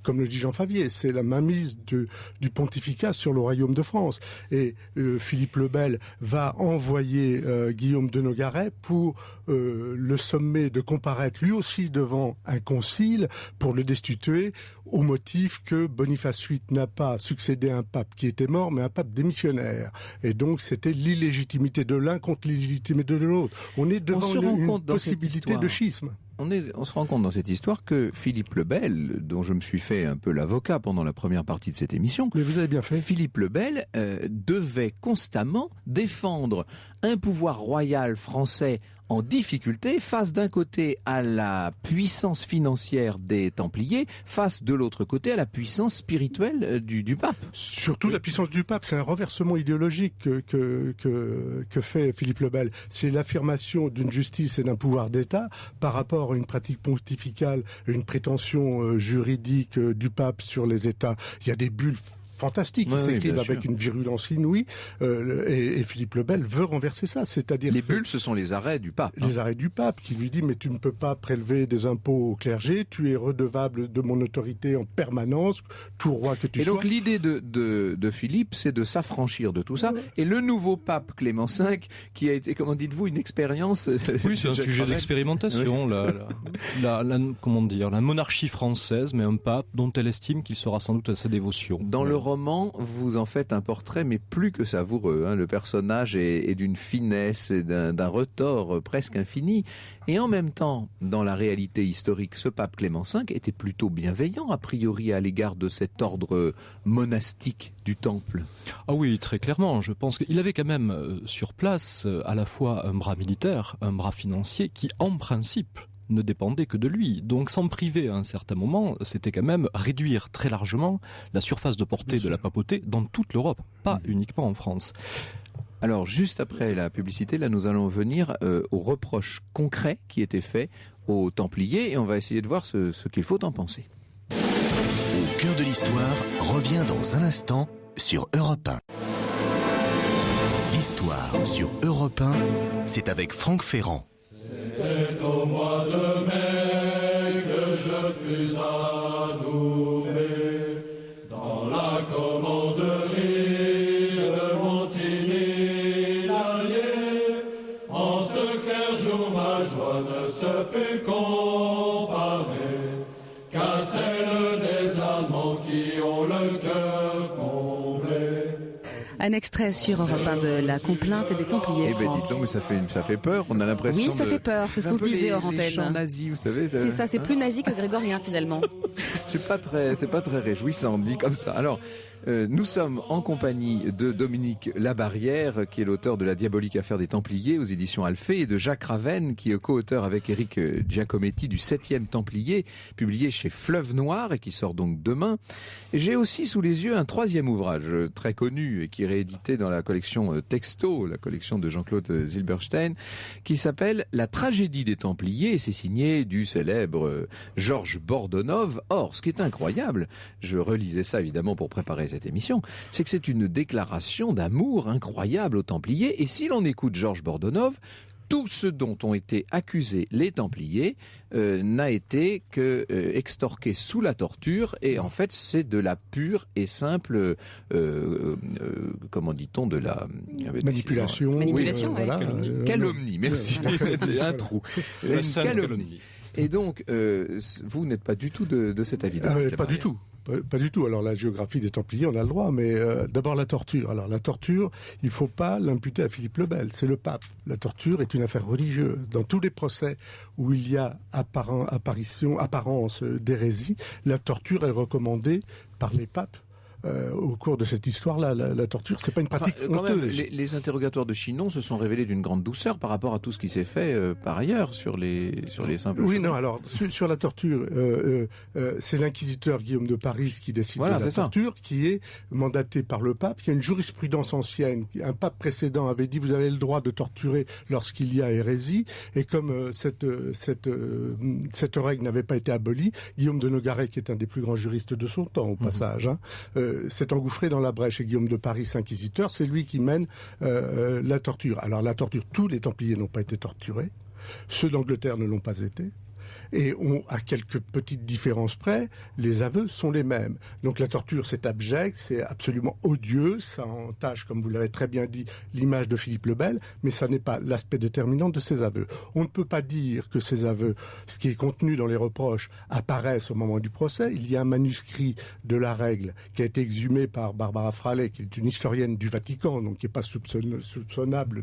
comme le dit Jean Favier, c'est la mainmise du pontificat sur le royaume de France. Et Philippe le Bel va envoyer Guillaume de Nogaret pour le sommer de comparaître lui aussi devant un concile pour le destituer au motif que Boniface VIII n'a pas succédé à un pape qui était mort, mais un pape démissionnaire. Et donc c'était l'illégitimité de l'un contre l'illégitimité de l'autre. On est devant une possibilité de schisme. On se rend compte dans cette histoire que Philippe le Bel, dont je me suis fait un peu l'avocat pendant la première partie de cette émission, mais vous avez bien fait. Philippe le Bel devait constamment défendre un pouvoir royal français en difficulté, face d'un côté à la puissance financière des Templiers, face de l'autre côté à la puissance spirituelle du pape. Surtout la puissance du pape, c'est un renversement idéologique que fait Philippe le Bel. C'est l'affirmation d'une justice et d'un pouvoir d'État par rapport à une pratique pontificale, une prétention juridique du pape sur les États. Il y a des bulles fantastiques, qui s'écrivent avec une virulence inouïe, et Philippe le Bel veut renverser ça, c'est-à-dire... Les bulles, ce sont les arrêts du pape. Les arrêts du pape, qui lui dit, mais tu ne peux pas prélever des impôts au clergé, tu es redevable de mon autorité en permanence, tout roi que tu sois. Et donc l'idée de Philippe, c'est de s'affranchir de tout ça, et le nouveau pape Clément V, qui a été, comment dites-vous, une expérience... Oui, c'est un sujet d'expérimentation, comment dire, la monarchie française, mais un pape dont elle estime qu'il sera sans doute à sa dévotion. Dans le roman, vous en faites un portrait, mais plus que savoureux. Le personnage est d'une finesse et d'un retors presque infini. Et en même temps, dans la réalité historique, ce pape Clément V était plutôt bienveillant, a priori, à l'égard de cet ordre monastique du Temple. Ah oui, très clairement. Je pense qu'il avait quand même sur place à la fois un bras militaire, un bras financier, qui en principe ne dépendait que de lui. Donc s'en priver à un certain moment, c'était quand même réduire très largement la surface de portée de la papauté dans toute l'Europe, pas uniquement en France. Alors juste après la publicité, là nous allons venir aux reproches concrets qui étaient faits aux Templiers et on va essayer de voir ce qu'il faut en penser. Au cœur de l'histoire revient dans un instant sur Europe 1. L'histoire sur Europe 1, c'est avec Franck Ferrand. C'était au mois de mai que je fus adoubé dans la commanderie de Montigny-l'Allier. En ce qu'un jour ma joie ne se peut comparer qu'à celle des Allemands qui ont le cœur comblé. Un extrait sur Europe 1 de la complainte des Templiers. Eh ben dites donc, mais ça fait peur, on a l'impression. Oui, ça fait peur, c'est ce qu'on se disait hors antenne. Les chants nazis, vous savez. C'est ça, c'est plus nazi que grégorien finalement. C'est pas très réjouissant, on me dit comme ça. Alors, Nous sommes en compagnie de Dominique Labarrière, qui est l'auteur de La diabolique affaire des Templiers aux éditions Alphée, et de Jacques Ravenne, qui est co-auteur avec Éric Giacometti du 7e Templier, publié chez Fleuve Noir et qui sort donc demain. Et j'ai aussi sous les yeux un 3e ouvrage très connu et qui est réédité dans la collection Texto, la collection de Jean-Claude Zilberstein, qui s'appelle La tragédie des Templiers, et c'est signé du célèbre Georges Bordonov. Or, ce qui est incroyable, je relisais ça évidemment pour préparer cette émission, c'est que c'est une déclaration d'amour incroyable aux Templiers. Et si l'on écoute Georges Bordonov, tout ce dont ont été accusés les Templiers n'a été que extorqué sous la torture, et en fait c'est de la pure et simple comment dit-on, de la manipulation, voilà, calomnie, merci, j'ai un trou, une calomnie. Et donc vous n'êtes pas du tout de cet avis-là. Pas du tout. Pas du tout. Alors la géographie des Templiers, on a le droit, mais d'abord la torture. Alors la torture, il ne faut pas l'imputer à Philippe le Bel, c'est le pape. La torture est une affaire religieuse. Dans tous les procès où il y a apparence d'hérésie, la torture est recommandée par les papes. Au cours de cette histoire-là, la torture, c'est pas une pratique honteuse. Même, les interrogatoires de Chinon se sont révélés d'une grande douceur par rapport à tout ce qui s'est fait par ailleurs sur les simples. Oui, non. Alors sur la torture, c'est l'inquisiteur Guillaume de Paris qui décide de la torture, qui est mandaté par le pape. Il y a une jurisprudence ancienne. Un pape précédent avait dit vous avez le droit de torturer lorsqu'il y a hérésie, et comme cette règle n'avait pas été abolie, Guillaume de Nogaret, qui est un des plus grands juristes de son temps au passage, s'est engouffré dans la brèche, et Guillaume de Paris, inquisiteur, c'est lui qui mène la torture. Alors la torture, tous les Templiers n'ont pas été torturés, ceux d'Angleterre ne l'ont pas été, et à quelques petites différences près, les aveux sont les mêmes. Donc la torture, c'est abject, c'est absolument odieux, ça entache, comme vous l'avez très bien dit, l'image de Philippe le Bel, mais ça n'est pas l'aspect déterminant de ses aveux. On ne peut pas dire que ces aveux, ce qui est contenu dans les reproches, apparaissent au moment du procès. Il y a un manuscrit de la règle qui a été exhumé par Barbara Fraley, qui est une historienne du Vatican, donc qui n'est pas soupçonnable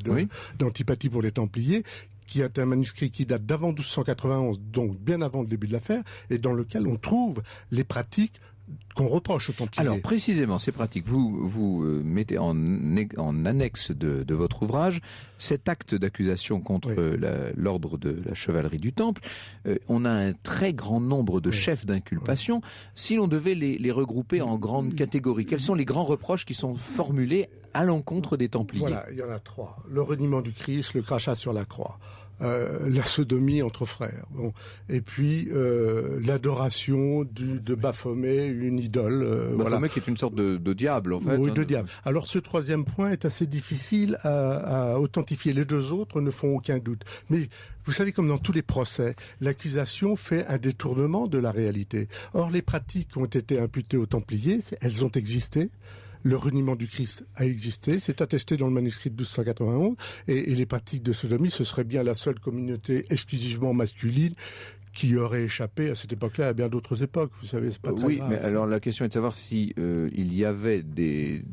d'antipathie pour les Templiers, qui est un manuscrit qui date d'avant 1291, donc bien avant le début de l'affaire, et dans lequel on trouve les pratiques qu'on reproche aux Templiers. Alors précisément, ces pratiques, vous mettez en annexe de votre ouvrage cet acte d'accusation contre l'ordre de la chevalerie du Temple. On a un très grand nombre de chefs d'inculpation. Si l'on devait les regrouper en grandes catégories, quels sont les grands reproches qui sont formulés à l'encontre des Templiers? Voilà, il y en a 3. Le reniement du Christ, le crachat sur la croix. La sodomie entre frères, et puis l'adoration de Baphomet, une idole. Baphomet qui est une sorte de diable en fait. Oui, de diable. Alors ce 3e point est assez difficile à authentifier. Les 2 autres ne font aucun doute. Mais vous savez, comme dans tous les procès, l'accusation fait un détournement de la réalité. Or les pratiques qui ont été imputées aux Templiers, elles ont existé. Le reniement du Christ a existé, c'est attesté dans le manuscrit de 1291, et les pratiques de sodomie, ce serait bien la seule communauté exclusivement masculine qui aurait échappé à cette époque-là, à bien d'autres époques. Vous savez, c'est pas très grave. Oui, mais alors la question est de savoir si il y avait des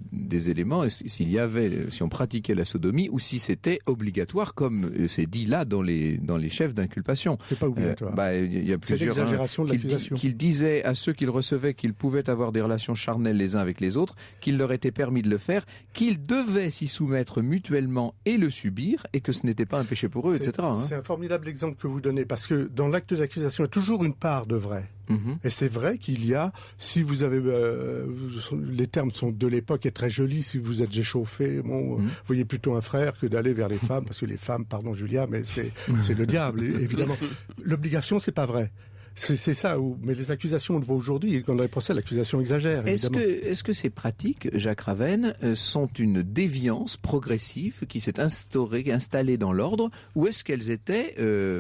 éléments, si on pratiquait la sodomie, ou si c'était obligatoire, comme c'est dit là dans les chefs d'inculpation. C'est pas obligatoire. Il y a c'est l'exagération de l'accusation. Qu'il disait à ceux qu'il recevait qu'ils pouvaient avoir des relations charnelles les uns avec les autres, qu'il leur était permis de le faire, qu'ils devaient s'y soumettre mutuellement et le subir, et que ce n'était pas un péché pour eux, etc. C'est un formidable exemple que vous donnez, parce que dans l'acte d'accusation, il y a toujours une part de vrai. Et c'est vrai qu'il y a, si vous avez, les termes sont de l'époque et très jolis, si vous êtes échauffé, vous voyez plutôt un frère que d'aller vers les femmes, parce que les femmes, pardon Julia, mais c'est le diable, évidemment. L'obligation, c'est pas vrai. C'est ça, mais les accusations, on le voit aujourd'hui, et quand dans les procès, l'accusation exagère, évidemment. Est-ce que ces pratiques, Jacques Ravenne, sont une déviance progressive qui s'est installée dans l'ordre, ou est-ce qu'elles étaient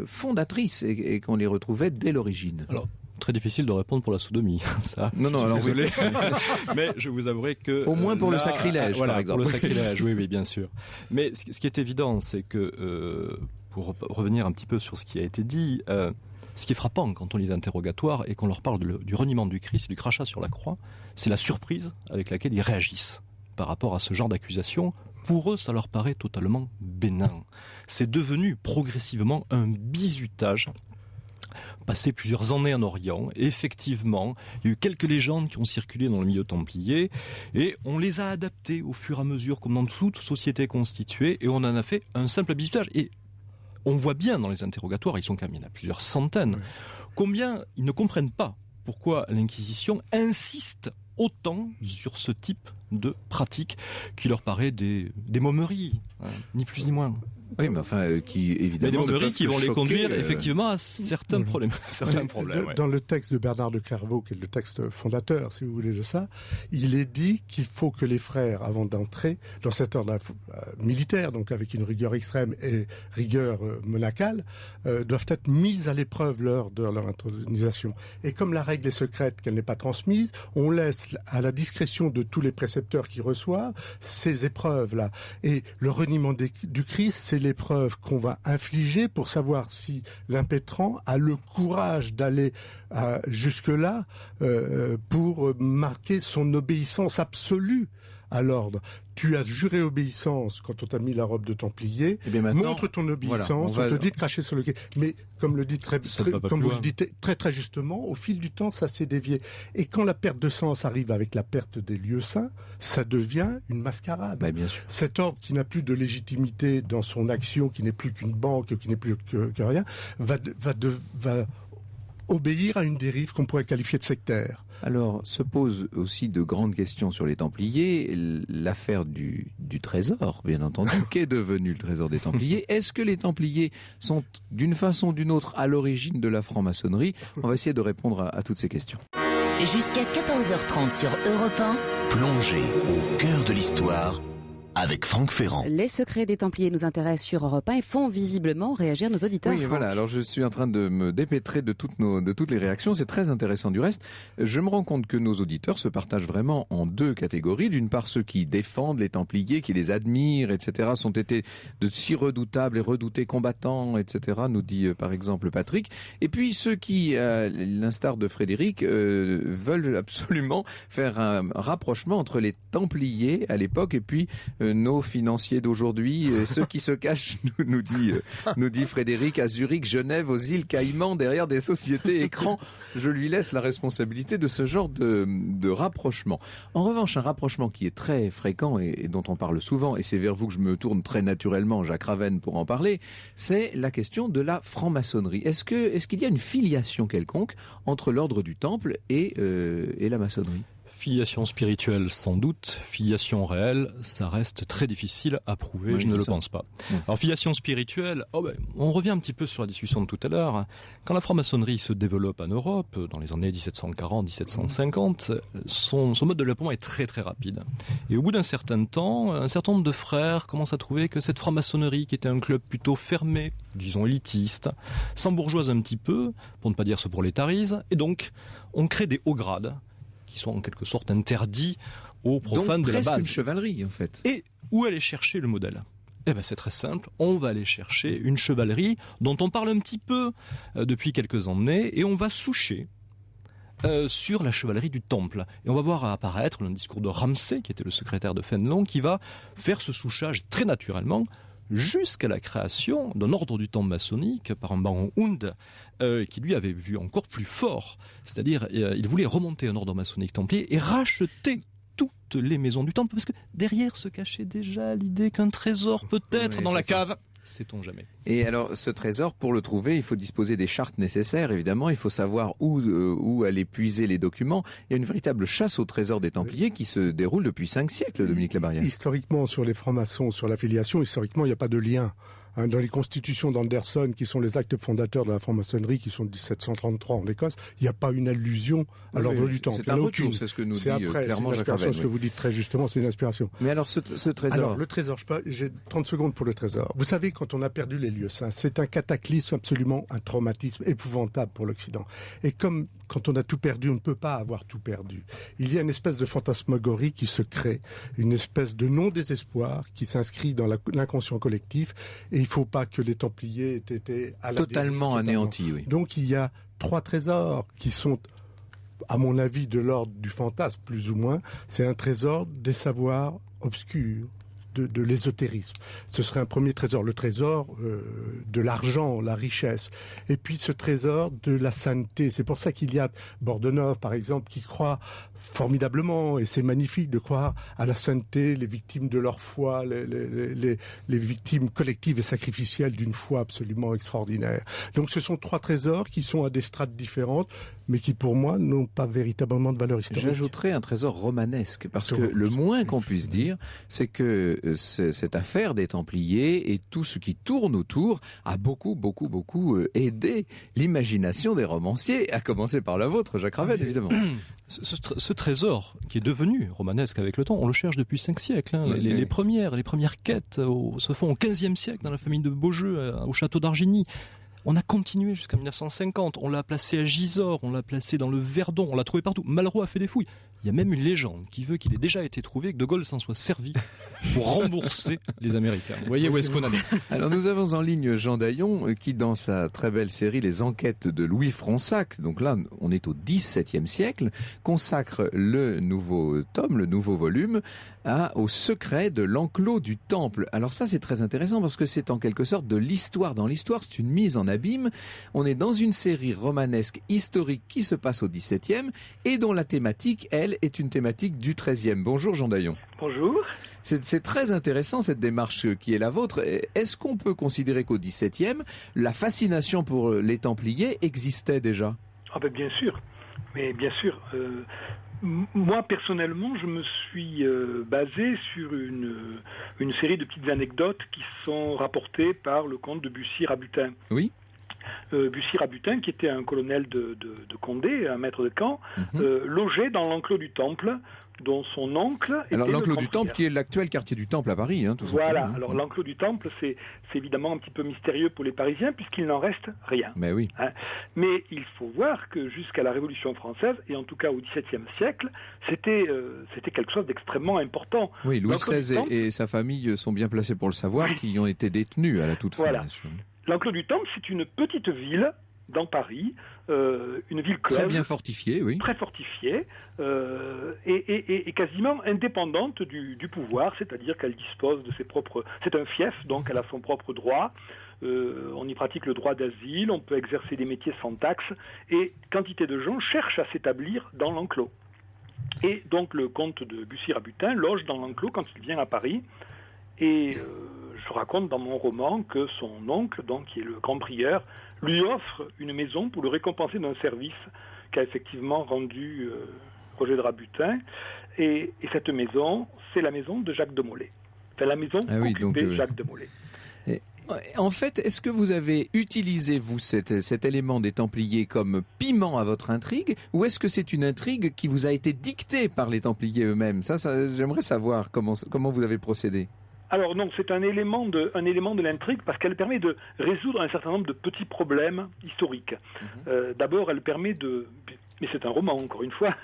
fondatrices et qu'on les retrouvait dès l'origine? Alors, très difficile de répondre pour la sodomie. Ça, non, alors désolé. Mais je vous avouerai que... Au moins pour le sacrilège, par exemple. Pour le sacrilège, oui, bien sûr. Mais ce qui est évident, c'est que, pour revenir un petit peu sur ce qui a été dit... ce qui est frappant quand on lit les interrogatoires et qu'on leur parle du reniement du Christ et du crachat sur la croix, c'est la surprise avec laquelle ils réagissent par rapport à ce genre d'accusation. Pour eux, ça leur paraît totalement bénin. C'est devenu progressivement un bizutage passé plusieurs années en Orient. Et effectivement, il y a eu quelques légendes qui ont circulé dans le milieu templier et on les a adaptées au fur et à mesure, comme dans toute société constituée, et on en a fait un simple bizutage. Et on voit bien dans les interrogatoires, il y en a plusieurs centaines, combien ils ne comprennent pas pourquoi l'Inquisition insiste autant sur ce type de pratique qui leur paraît des momeries, ni plus ni moins. Oui, mais enfin, qui évidemment des momeries qui vont les conduire effectivement à certains problèmes. Dans le texte de Bernard de Clairvaux, qui est le texte fondateur, si vous voulez, de ça, il est dit qu'il faut que les frères, avant d'entrer dans cet ordre militaire, donc avec une rigueur extrême et rigueur monacale, doivent être mis à l'épreuve lors de leur intronisation. Et comme la règle est secrète, qu'elle n'est pas transmise, on laisse à la discrétion de tous les précepteurs qui reçoivent ces épreuves-là. Et le reniement du Christ, c'est l'épreuve qu'on va infliger pour savoir si l'impétrant a le courage d'aller jusque-là pour marquer son obéissance absolue à l'ordre. Tu as juré obéissance quand on t'a mis la robe de Templier. Montre ton obéissance. On te dit de cracher sur le quai. Mais comme vous le dites très justement, au fil du temps, ça s'est dévié. Et quand la perte de sens arrive avec la perte des lieux saints, ça devient une mascarade. Bien sûr. Cet ordre qui n'a plus de légitimité dans son action, qui n'est plus qu'une banque, qui n'est plus que rien, va obéir à une dérive qu'on pourrait qualifier de sectaire. Alors, se posent aussi de grandes questions sur les Templiers. L'affaire du trésor, bien entendu. Qu'est devenu le trésor des Templiers? Est-ce que les Templiers sont, d'une façon ou d'une autre, à l'origine de la franc-maçonnerie? On va essayer de répondre à toutes ces questions. Jusqu'à 14h30 sur Europe 1. Plongez au cœur de l'histoire avec Franck Ferrand. Les secrets des Templiers nous intéressent sur Europe 1 et font visiblement réagir nos auditeurs. Oui, Franck. voilà. Alors je suis en train de me dépêtrer de toutes les réactions. C'est très intéressant du reste. Je me rends compte que nos auditeurs se partagent vraiment en deux catégories. D'une part, ceux qui défendent les Templiers, qui les admirent, etc., sont été de si redoutables et redoutés combattants, etc., nous dit par exemple Patrick. Et puis ceux qui, à l'instar de Frédéric, veulent absolument faire un rapprochement entre les Templiers à l'époque et puis nos financiers d'aujourd'hui, ceux qui se cachent, nous dit Frédéric, à Zurich, Genève, aux îles Caïmans, derrière des sociétés écrans. Je lui laisse la responsabilité de ce genre de rapprochement. En revanche, un rapprochement qui est très fréquent et dont on parle souvent, et c'est vers vous que je me tourne très naturellement, Jacques Ravenne, pour en parler, c'est la question de la franc-maçonnerie. Est-ce qu'il y a une filiation quelconque entre l'ordre du Temple et la maçonnerie ? Filiation spirituelle, sans doute. Filiation réelle, ça reste très difficile à prouver, je ne le pense pas. Alors, filiation spirituelle, on revient un petit peu sur la discussion de tout à l'heure. Quand la franc-maçonnerie se développe en Europe, dans les années 1740-1750, son mode de développement est très très rapide. Et au bout d'un certain temps, un certain nombre de frères commencent à trouver que cette franc-maçonnerie, qui était un club plutôt fermé, disons élitiste, s'embourgeoise un petit peu, pour ne pas dire se prolétarise, et donc on crée des hauts grades, qui sont en quelque sorte interdits aux profanes de la base. Donc presque une chevalerie en fait. Et où aller chercher le modèle ? C'est très simple, on va aller chercher une chevalerie dont on parle un petit peu depuis quelques années et on va soucher sur la chevalerie du Temple. Et on va voir apparaître le discours de Ramsay, qui était le secrétaire de Fénelon, qui va faire ce souchage très naturellement jusqu'à la création d'un ordre du Temple maçonnique par un baron Hund, qui lui avait vu encore plus fort. C'est-à-dire, il voulait remonter un ordre maçonnique templier et racheter toutes les maisons du Temple, parce que derrière se cachait déjà l'idée qu'un trésor peut être dans la cave. Sait-on jamais. Et alors, ce trésor, pour le trouver, il faut disposer des chartes nécessaires, évidemment. Il faut savoir où aller puiser les documents. Il y a une véritable chasse au trésor des Templiers qui se déroule depuis 5 siècles, Dominique Labarrière. Historiquement, sur les francs-maçons, sur l'affiliation, historiquement, il n'y a pas de lien. Dans les constitutions d'Anderson, qui sont les actes fondateurs de la franc-maçonnerie, qui sont de 1733 en Écosse, il n'y a pas une allusion à l'ordre du Temple. C'est un retour, c'est ce que nous dit clairement Jacques Ravenne. Ce que vous dites très justement, c'est une inspiration. Mais alors, ce trésor... Alors, le trésor, j'ai 30 secondes pour le trésor. Vous savez, quand on a perdu les lieux saints, c'est un cataclysme absolument, un traumatisme épouvantable pour l'Occident. Et comme quand on a tout perdu, on ne peut pas avoir tout perdu. Il y a une espèce de fantasmagorie qui se crée, une espèce de non-désespoir qui s'inscrit dans l'inconscient collectif. Et il ne faut pas que les Templiers aient été à la totalement anéantis. Oui. Donc il y a 3 trésors qui sont, à mon avis, de l'ordre du fantasme, plus ou moins. C'est un trésor des savoirs obscurs, de l'ésotérisme. Ce serait un premier trésor, le trésor de l'argent, la richesse. Et puis ce trésor de la sainteté. C'est pour ça qu'il y a Bordenave, par exemple, qui croit formidablement, et c'est magnifique de croire à la sainteté, les victimes de leur foi, les victimes collectives et sacrificielles d'une foi absolument extraordinaire. Donc ce sont 3 trésors qui sont à des strates différentes, mais qui pour moi n'ont pas véritablement de valeur historique. J'ajouterais un trésor romanesque, parce que le moins qu'on puisse dire, c'est que cette affaire des Templiers et tout ce qui tourne autour a beaucoup aidé l'imagination des romanciers, à commencer par la vôtre, Jacques Ravel, évidemment. Ce trésor, qui est devenu romanesque avec le temps, on le cherche depuis 5 siècles. Les premières quêtes se font au XVe siècle dans la famille de Beaujeu, au château d'Argigny. On a continué jusqu'à 1950, on l'a placé à Gisors, on l'a placé dans le Verdon, on l'a trouvé partout. Malraux a fait des fouilles. Il y a même une légende qui veut qu'il ait déjà été trouvé et que De Gaulle s'en soit servi pour rembourser les Américains. Vous voyez où est-ce qu'on en est. Alors nous avons en ligne Jean Daillon qui, dans sa très belle série Les Enquêtes de Louis Fronsac, donc là on est au XVIIe siècle, consacre le nouveau tome, le nouveau volume, au secret de l'enclos du temple. Alors ça c'est très intéressant parce que c'est en quelque sorte de l'histoire. Dans l'histoire, c'est une mise en abîme. On est dans une série romanesque historique qui se passe au XVIIe et dont la thématique, elle, est une thématique du XIIIe. Bonjour Jean Daillon. Bonjour. C'est très intéressant cette démarche qui est la vôtre. Est-ce qu'on peut considérer qu'au XVIIe, la fascination pour les Templiers existait déjà ? Ah ben bien sûr. Mais bien sûr. Moi, personnellement, je me suis basé sur une série de petites anecdotes qui sont rapportées par le comte de Bussy-Rabutin. Oui. Bussy-Rabutin, qui était un colonel de Condé, un maître de camp, logeait dans l'enclos du Temple, dont son oncle était alors l'enclos le du Temple, qui est l'actuel quartier du Temple à Paris, tout voilà. simplement. Alors l'enclos du Temple, c'est évidemment un petit peu mystérieux pour les Parisiens puisqu'il n'en reste rien. Mais oui. Mais il faut voir que jusqu'à la Révolution française et en tout cas au XVIIe siècle, c'était quelque chose d'extrêmement important. Oui, Louis XVI et sa famille sont bien placés pour le savoir, qui ont été détenus à la toute fin. Voilà. L'enclos du Temple, c'est une petite ville dans Paris, une ville close, très bien fortifiée, oui. Très fortifiée, et quasiment indépendante du pouvoir, c'est-à-dire qu'elle dispose de ses propres... C'est un fief, donc elle a son propre droit. On y pratique le droit d'asile, on peut exercer des métiers sans taxe, et quantité de gens cherchent à s'établir dans l'enclos. Et donc le comte de Bussy-Rabutin loge dans l'enclos quand il vient à Paris, et je raconte dans mon roman que son oncle, donc qui est le grand prieur, lui offre une maison pour le récompenser d'un service qu'a effectivement rendu Roger de Rabutin. Et cette maison, c'est la maison de Jacques de Molay. Enfin, la maison occupée Jacques de Molay. En fait, est-ce que vous avez utilisé, vous, cet élément des Templiers comme piment à votre intrigue, ou est-ce que c'est une intrigue qui vous a été dictée par les Templiers eux-mêmes ? Ça, j'aimerais savoir comment vous avez procédé. Alors non, c'est un élément de l'intrigue parce qu'elle permet de résoudre un certain nombre de petits problèmes historiques. D'abord, elle permet mais c'est un roman encore une fois,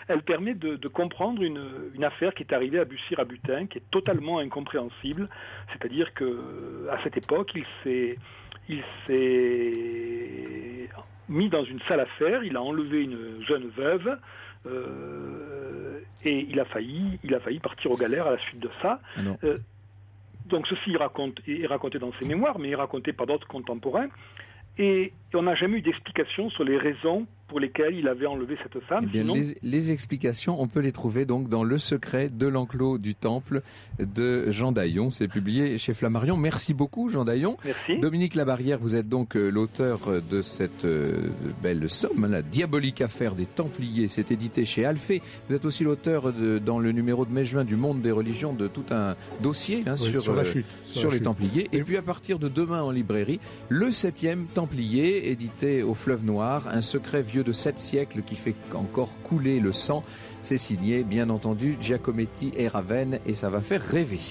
elle permet de comprendre une affaire qui est arrivée à Bussy-Rabutin, qui est totalement incompréhensible. C'est-à-dire que à cette époque, il s'est mis dans une sale affaire, il a enlevé une jeune veuve. Et il a failli partir aux galères à la suite de ça. Donc ceci est raconté dans ses mémoires, mais est raconté par d'autres contemporains. Et on n'a jamais eu d'explication sur les raisons pour lesquelles il avait enlevé cette femme. Eh bien, les explications, on peut les trouver donc dans Le secret de l'enclos du Temple de Jean Daillon. C'est publié chez Flammarion. Merci beaucoup, Jean Daillon. Merci. Dominique Labarrière, vous êtes donc l'auteur de cette belle somme, La diabolique affaire des Templiers. C'est édité chez Alphée. Vous êtes aussi l'auteur, dans le numéro de mai-juin du Monde des religions, de tout un dossier sur la chute. Sur les Templiers. Et puis à partir de demain en librairie, Le 7e Templier, édité au Fleuve Noir, un secret vieux de 7 siècles qui fait encore couler le sang. C'est signé, bien entendu, Giacometti et Ravenne, et ça va faire rêver.